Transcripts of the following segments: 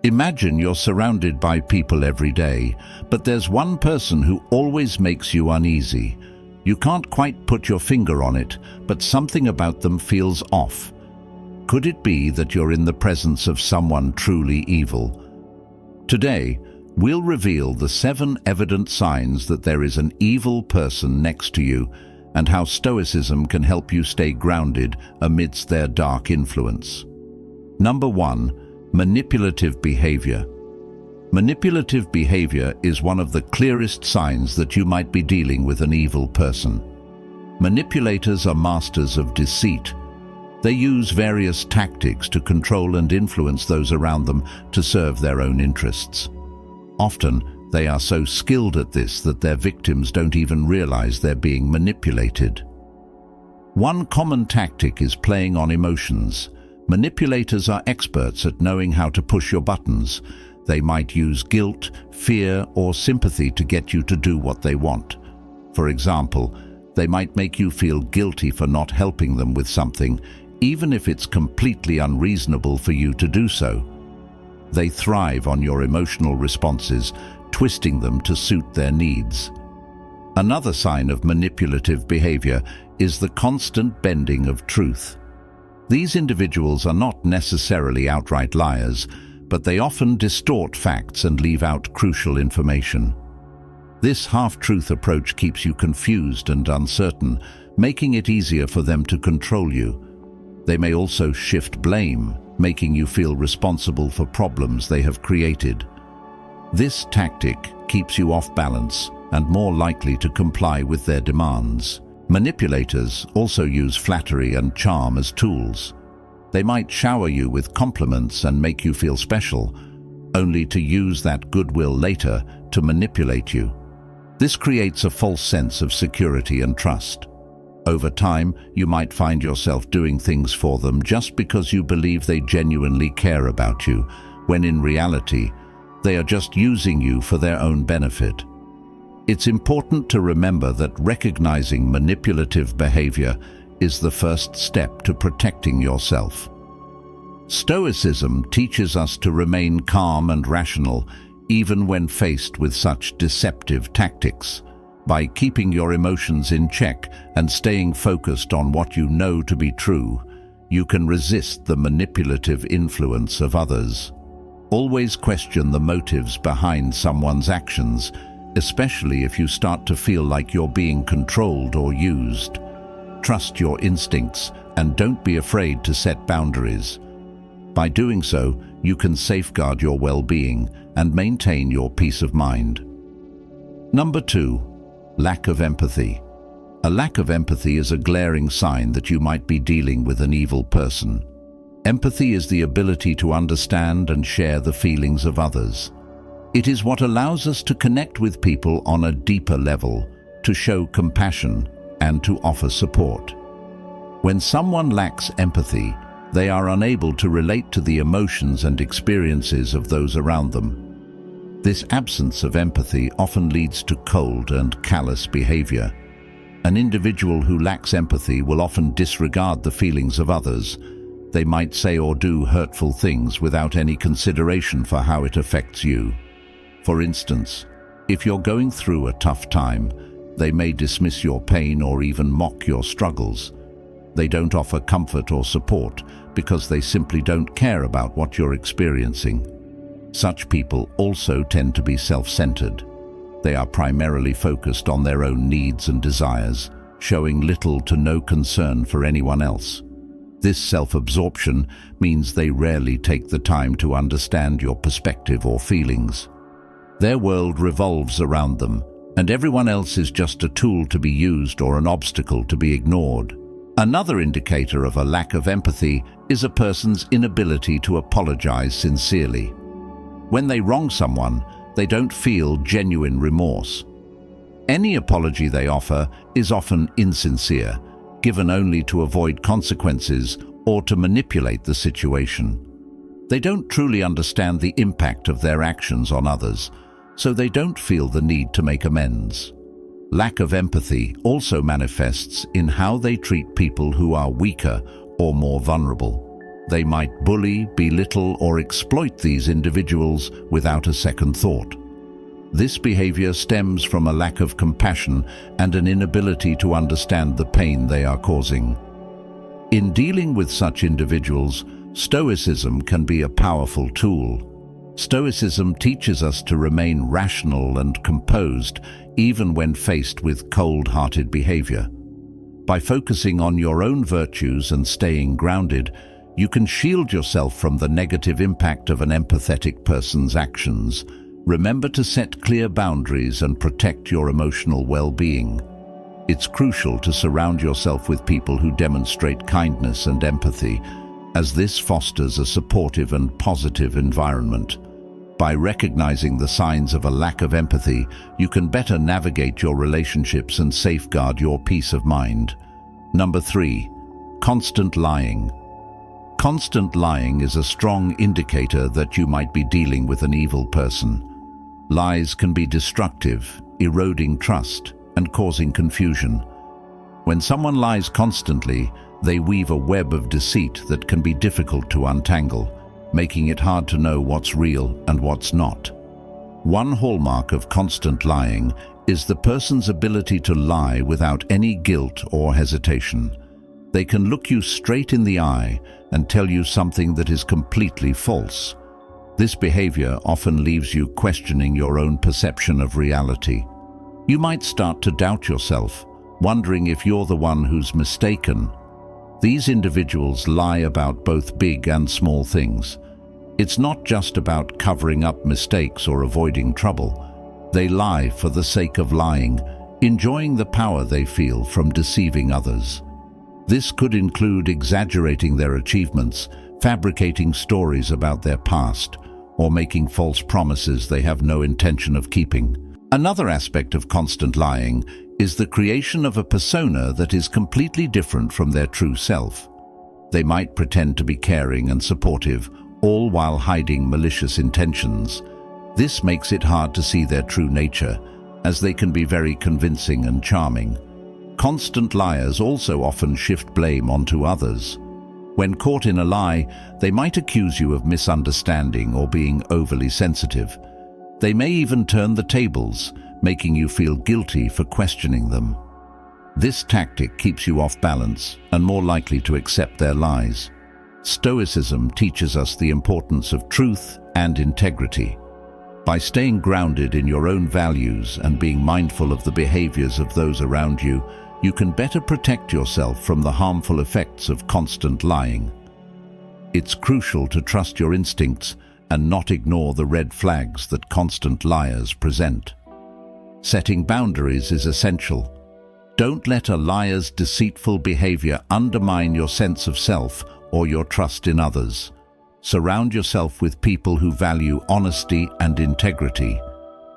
Imagine you're surrounded by people every day, but there's one person who always makes you uneasy. You can't quite put your finger on it, but something about them feels off. Could it be that you're in the presence of someone truly evil? Today, we'll reveal the 7 evident signs that there is an evil person next to you and how Stoicism can help you stay grounded amidst their dark influence. Number 1. Manipulative behavior. Manipulative behavior is one of the clearest signs that you might be dealing with an evil person. Manipulators are masters of deceit. They use various tactics to control and influence those around them to serve their own interests. Often, they are so skilled at this that their victims don't even realize they're being manipulated. One common tactic is playing on emotions. Manipulators are experts at knowing how to push your buttons. They might use guilt, fear, or sympathy to get you to do what they want. For example, they might make you feel guilty for not helping them with something, even if it's completely unreasonable for you to do so. They thrive on your emotional responses, twisting them to suit their needs. Another sign of manipulative behavior is the constant bending of truth. These individuals are not necessarily outright liars, but they often distort facts and leave out crucial information. This half-truth approach keeps you confused and uncertain, making it easier for them to control you. They may also shift blame, making you feel responsible for problems they have created. This tactic keeps you off balance and more likely to comply with their demands. Manipulators also use flattery and charm as tools. They might shower you with compliments and make you feel special, only to use that goodwill later to manipulate you. This creates a false sense of security and trust. Over time, you might find yourself doing things for them just because you believe they genuinely care about you, when in reality, they are just using you for their own benefit. It's important to remember that recognizing manipulative behavior is the first step to protecting yourself. Stoicism teaches us to remain calm and rational, even when faced with such deceptive tactics. By keeping your emotions in check and staying focused on what you know to be true, you can resist the manipulative influence of others. Always question the motives behind someone's actions, especially if you start to feel like you're being controlled or used. Trust your instincts and don't be afraid to set boundaries. By doing so, you can safeguard your well-being and maintain your peace of mind. Number 2. Lack of empathy. A lack of empathy is a glaring sign that you might be dealing with an evil person. Empathy is the ability to understand and share the feelings of others. It is what allows us to connect with people on a deeper level, to show compassion, and to offer support. When someone lacks empathy, they are unable to relate to the emotions and experiences of those around them. This absence of empathy often leads to cold and callous behavior. An individual who lacks empathy will often disregard the feelings of others. They might say or do hurtful things without any consideration for how it affects you. For instance, if you're going through a tough time, they may dismiss your pain or even mock your struggles. They don't offer comfort or support because they simply don't care about what you're experiencing. Such people also tend to be self-centered. They are primarily focused on their own needs and desires, showing little to no concern for anyone else. This self-absorption means they rarely take the time to understand your perspective or feelings. Their world revolves around them, and everyone else is just a tool to be used or an obstacle to be ignored. Another indicator of a lack of empathy is a person's inability to apologize sincerely. When they wrong someone, they don't feel genuine remorse. Any apology they offer is often insincere, given only to avoid consequences or to manipulate the situation. They don't truly understand the impact of their actions on others, so they don't feel the need to make amends. Lack of empathy also manifests in how they treat people who are weaker or more vulnerable. They might bully, belittle, or exploit these individuals without a second thought. This behavior stems from a lack of compassion and an inability to understand the pain they are causing. In dealing with such individuals, Stoicism can be a powerful tool. Stoicism teaches us to remain rational and composed even when faced with cold-hearted behavior. By focusing on your own virtues and staying grounded, you can shield yourself from the negative impact of an empathetic person's actions. Remember to set clear boundaries and protect your emotional well-being. It's crucial to surround yourself with people who demonstrate kindness and empathy, as this fosters a supportive and positive environment. By recognizing the signs of a lack of empathy, you can better navigate your relationships and safeguard your peace of mind. Number 3. Constant lying. Constant lying is a strong indicator that you might be dealing with an evil person. Lies can be destructive, eroding trust, and causing confusion. When someone lies constantly, they weave a web of deceit that can be difficult to untangle, making it hard to know what's real and what's not. One hallmark of constant lying is the person's ability to lie without any guilt or hesitation. They can look you straight in the eye and tell you something that is completely false. This behavior often leaves you questioning your own perception of reality. You might start to doubt yourself, wondering if you're the one who's mistaken. These individuals lie about both big and small things. It's not just about covering up mistakes or avoiding trouble. They lie for the sake of lying, enjoying the power they feel from deceiving others. This could include exaggerating their achievements, fabricating stories about their past, or making false promises they have no intention of keeping. Another aspect of constant lying is the creation of a persona that is completely different from their true self. They might pretend to be caring and supportive, all while hiding malicious intentions. This makes it hard to see their true nature, as they can be very convincing and charming. Constant liars also often shift blame onto others. When caught in a lie, they might accuse you of misunderstanding or being overly sensitive. They may even turn the tables, making you feel guilty for questioning them. This tactic keeps you off balance and more likely to accept their lies. Stoicism teaches us the importance of truth and integrity. By staying grounded in your own values and being mindful of the behaviors of those around you, you can better protect yourself from the harmful effects of constant lying. It's crucial to trust your instincts and not ignore the red flags that constant liars present. Setting boundaries is essential. Don't let a liar's deceitful behavior undermine your sense of self or your trust in others. Surround yourself with people who value honesty and integrity.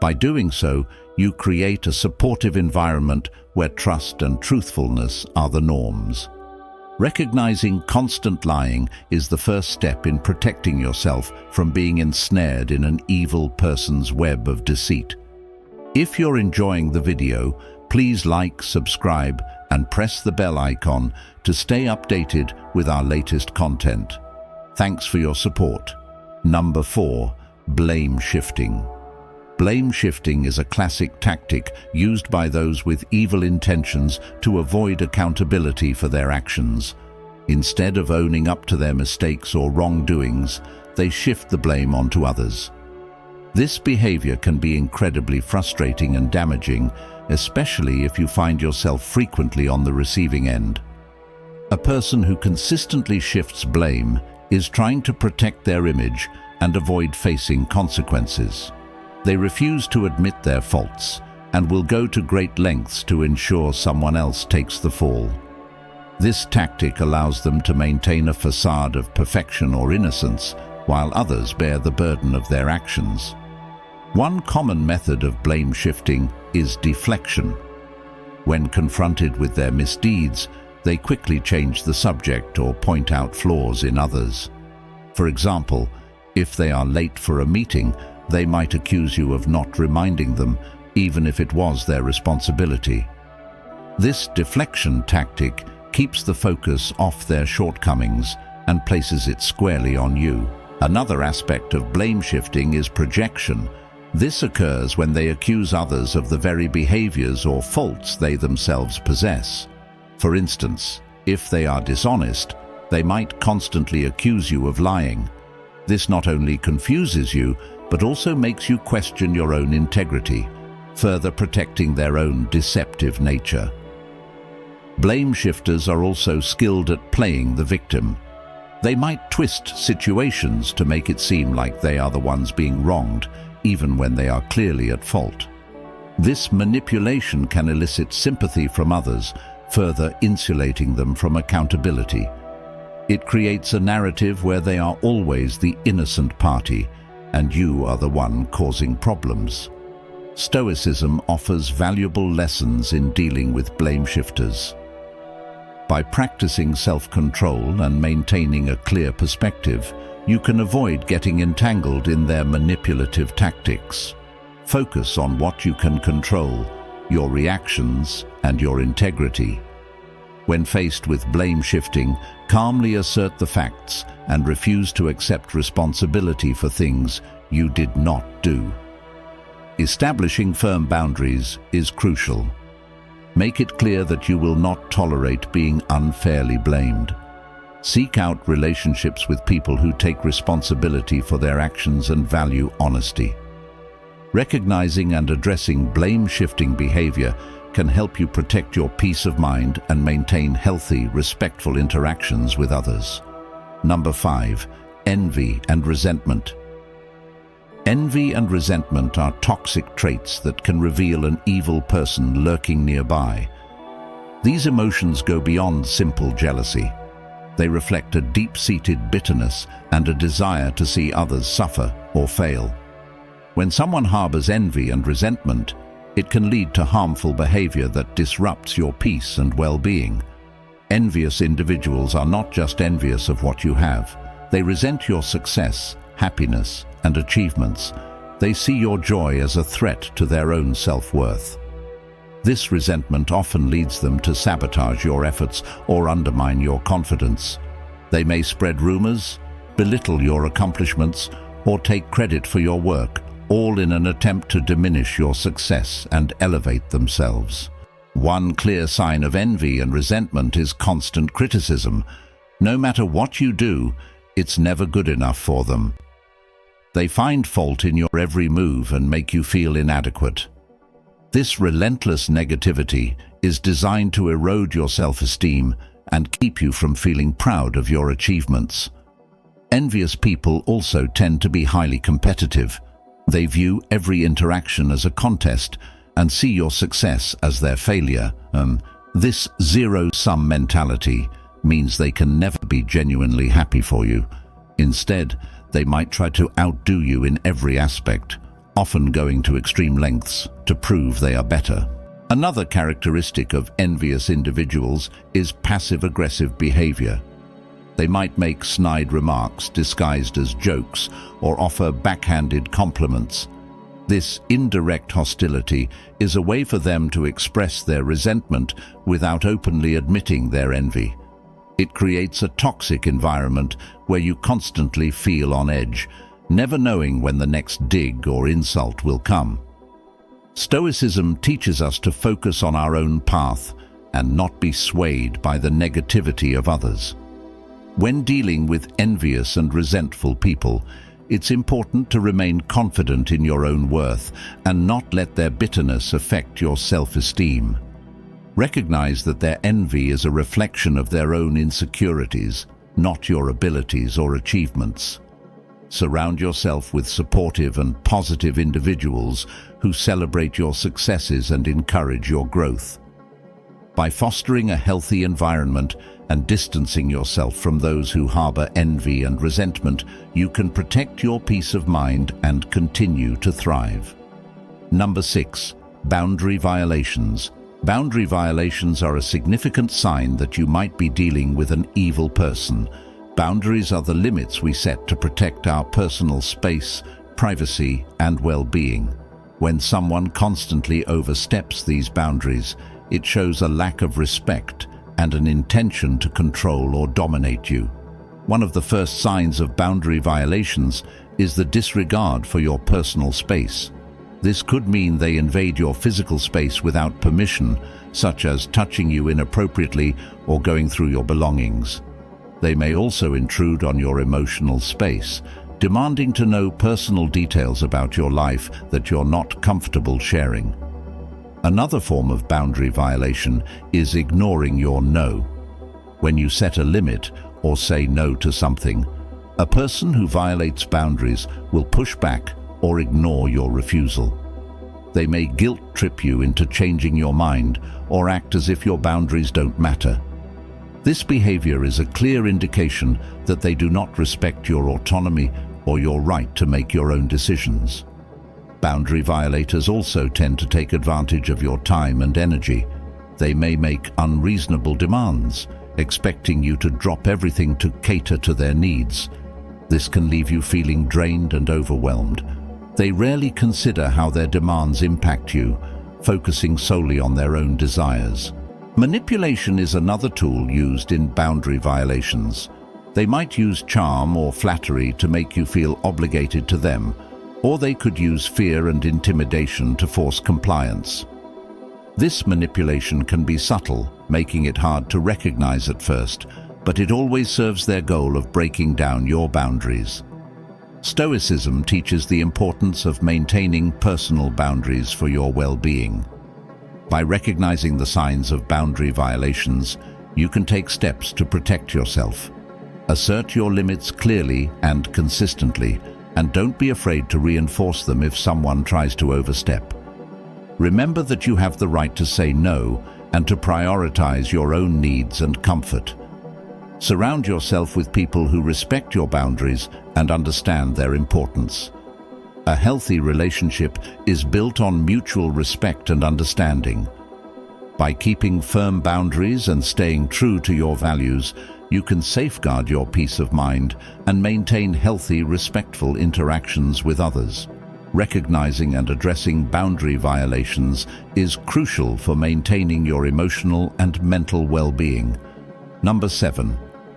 By doing so, you create a supportive environment where trust and truthfulness are the norms. Recognizing constant lying is the first step in protecting yourself from being ensnared in an evil person's web of deceit. If you're enjoying the video, please like, subscribe, and press the bell icon to stay updated with our latest content. Thanks for your support. Number 4. Blame shifting. Blame shifting is a classic tactic used by those with evil intentions to avoid accountability for their actions. Instead of owning up to their mistakes or wrongdoings, they shift the blame onto others. This behavior can be incredibly frustrating and damaging, especially if you find yourself frequently on the receiving end. A person who consistently shifts blame is trying to protect their image and avoid facing consequences. They refuse to admit their faults and will go to great lengths to ensure someone else takes the fall. This tactic allows them to maintain a facade of perfection or innocence, while others bear the burden of their actions. One common method of blame shifting is deflection. When confronted with their misdeeds, they quickly change the subject or point out flaws in others. For example, if they are late for a meeting, they might accuse you of not reminding them, even if it was their responsibility. This deflection tactic keeps the focus off their shortcomings and places it squarely on you. Another aspect of blame shifting is projection. This occurs when they accuse others of the very behaviors or faults they themselves possess. For instance, if they are dishonest, they might constantly accuse you of lying. This not only confuses you, but also makes you question your own integrity, further protecting their own deceptive nature. Blame shifters are also skilled at playing the victim. They might twist situations to make it seem like they are the ones being wronged, even when they are clearly at fault. This manipulation can elicit sympathy from others, further insulating them from accountability. It creates a narrative where they are always the innocent party, and you are the one causing problems. Stoicism offers valuable lessons in dealing with blame shifters. By practicing self-control and maintaining a clear perspective, you can avoid getting entangled in their manipulative tactics. Focus on what you can control, your reactions and your integrity. When faced with blame shifting, calmly assert the facts and refuse to accept responsibility for things you did not do. Establishing firm boundaries is crucial. Make it clear that you will not tolerate being unfairly blamed. Seek out relationships with people who take responsibility for their actions and value honesty. Recognizing and addressing blame-shifting behavior can help you protect your peace of mind and maintain healthy, respectful interactions with others. Number 5. Envy and resentment. Envy and resentment are toxic traits that can reveal an evil person lurking nearby. These emotions go beyond simple jealousy. They reflect a deep-seated bitterness and a desire to see others suffer or fail. When someone harbors envy and resentment, it can lead to harmful behavior that disrupts your peace and well-being. Envious individuals are not just envious of what you have. They resent your success, happiness, and achievements. They see your joy as a threat to their own self-worth. This resentment often leads them to sabotage your efforts or undermine your confidence. They may spread rumors, belittle your accomplishments, or take credit for your work, all in an attempt to diminish your success and elevate themselves. One clear sign of envy and resentment is constant criticism. No matter what you do, it's never good enough for them. They find fault in your every move and make you feel inadequate. This relentless negativity is designed to erode your self-esteem and keep you from feeling proud of your achievements. Envious people also tend to be highly competitive. They view every interaction as a contest and see your success as their failure. This zero-sum mentality means they can never be genuinely happy for you. Instead, they might try to outdo you in every aspect, often going to extreme lengths to prove they are better. Another characteristic of envious individuals is passive-aggressive behavior. They might make snide remarks disguised as jokes or offer backhanded compliments. This indirect hostility is a way for them to express their resentment without openly admitting their envy. It creates a toxic environment where you constantly feel on edge, never knowing when the next dig or insult will come. Stoicism teaches us to focus on our own path and not be swayed by the negativity of others. When dealing with envious and resentful people, it's important to remain confident in your own worth and not let their bitterness affect your self-esteem. Recognize that their envy is a reflection of their own insecurities, not your abilities or achievements. Surround yourself with supportive and positive individuals who celebrate your successes and encourage your growth. By fostering a healthy environment and distancing yourself from those who harbor envy and resentment, you can protect your peace of mind and continue to thrive. Number 6. Boundary violations. Boundary violations are a significant sign that you might be dealing with an evil person. Boundaries are the limits we set to protect our personal space, privacy, and well-being. When someone constantly oversteps these boundaries, it shows a lack of respect and an intention to control or dominate you. One of the first signs of boundary violations is the disregard for your personal space. This could mean they invade your physical space without permission, such as touching you inappropriately or going through your belongings. They may also intrude on your emotional space, demanding to know personal details about your life that you're not comfortable sharing. Another form of boundary violation is ignoring your no. When you set a limit or say no to something, a person who violates boundaries will push back or ignore your refusal. They may guilt trip you into changing your mind or act as if your boundaries don't matter. This behavior is a clear indication that they do not respect your autonomy or your right to make your own decisions. Boundary violators also tend to take advantage of your time and energy. They may make unreasonable demands, expecting you to drop everything to cater to their needs. This can leave you feeling drained and overwhelmed. They rarely consider how their demands impact you, focusing solely on their own desires. Manipulation is another tool used in boundary violations. They might use charm or flattery to make you feel obligated to them, or they could use fear and intimidation to force compliance. This manipulation can be subtle, making it hard to recognize at first, but it always serves their goal of breaking down your boundaries. Stoicism teaches the importance of maintaining personal boundaries for your well-being. By recognizing the signs of boundary violations, you can take steps to protect yourself. Assert your limits clearly and consistently, and don't be afraid to reinforce them if someone tries to overstep. Remember that you have the right to say no and to prioritize your own needs and comfort. Surround yourself with people who respect your boundaries and understand their importance. A healthy relationship is built on mutual respect and understanding. By keeping firm boundaries and staying true to your values, you can safeguard your peace of mind and maintain healthy, respectful interactions with others. Recognizing and addressing boundary violations is crucial for maintaining your emotional and mental well-being. Number 7.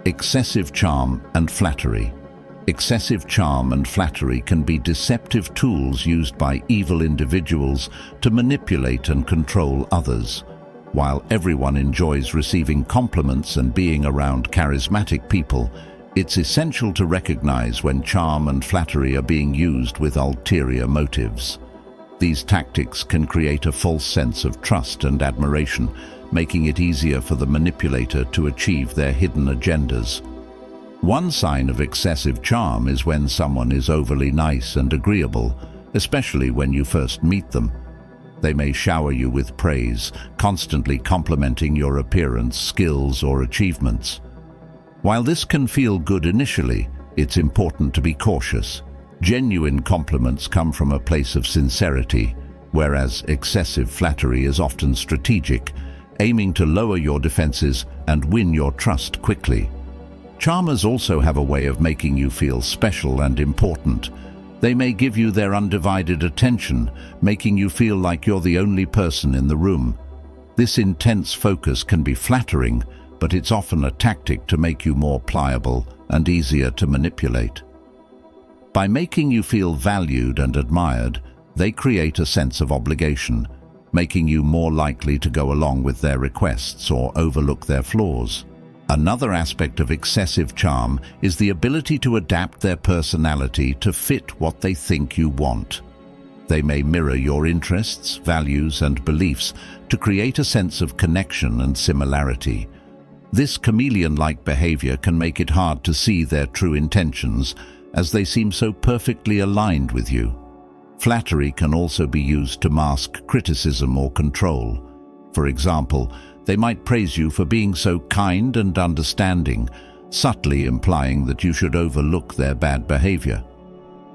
Excessive charm and flattery. Excessive charm and flattery can be deceptive tools used by evil individuals to manipulate and control others. While everyone enjoys receiving compliments and being around charismatic people, it's essential to recognize when charm and flattery are being used with ulterior motives. These tactics can create a false sense of trust and admiration, making it easier for the manipulator to achieve their hidden agendas. One sign of excessive charm is when someone is overly nice and agreeable, especially when you first meet them. They may shower you with praise, constantly complimenting your appearance, skills, or achievements. While this can feel good initially, it's important to be cautious. Genuine compliments come from a place of sincerity, whereas excessive flattery is often strategic, aiming to lower your defenses and win your trust quickly. Charmers also have a way of making you feel special and important. They may give you their undivided attention, making you feel like you're the only person in the room. This intense focus can be flattering, but it's often a tactic to make you more pliable and easier to manipulate. By making you feel valued and admired, they create a sense of obligation, making you more likely to go along with their requests or overlook their flaws. Another aspect of excessive charm is the ability to adapt their personality to fit what they think you want. They may mirror your interests, values, and beliefs to create a sense of connection and similarity. This chameleon-like behavior can make it hard to see their true intentions, as they seem so perfectly aligned with you. Flattery can also be used to mask criticism or control. For example, they might praise you for being so kind and understanding, subtly implying that you should overlook their bad behavior.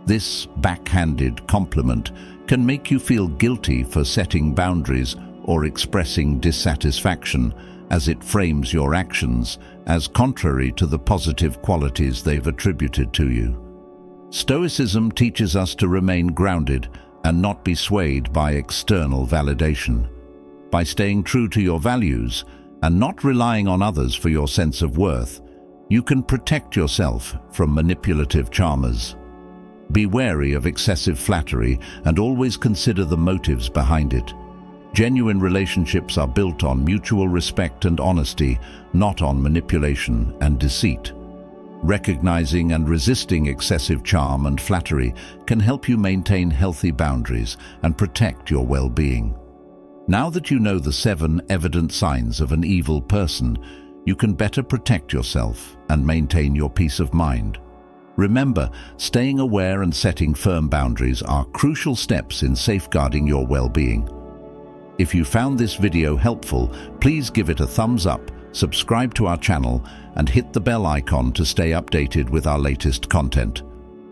This backhanded compliment can make you feel guilty for setting boundaries or expressing dissatisfaction, as it frames your actions as contrary to the positive qualities they've attributed to you. Stoicism teaches us to remain grounded and not be swayed by external validation. By staying true to your values and not relying on others for your sense of worth, You can protect yourself from manipulative charmers. Be wary of excessive flattery and always consider the motives behind it. Genuine relationships are built on mutual respect and honesty, not on manipulation and deceit. Recognizing and resisting excessive charm and flattery can help you maintain healthy boundaries and protect your well-being. Now that you know the 7 evident signs of an evil person, you can better protect yourself and maintain your peace of mind. Remember, staying aware and setting firm boundaries are crucial steps in safeguarding your well-being. If you found this video helpful, please give it a thumbs up, subscribe to our channel, and hit the bell icon to stay updated with our latest content.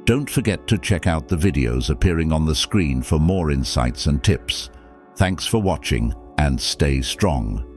Don't forget to check out the videos appearing on the screen for more insights and tips. Thanks for watching, and stay strong.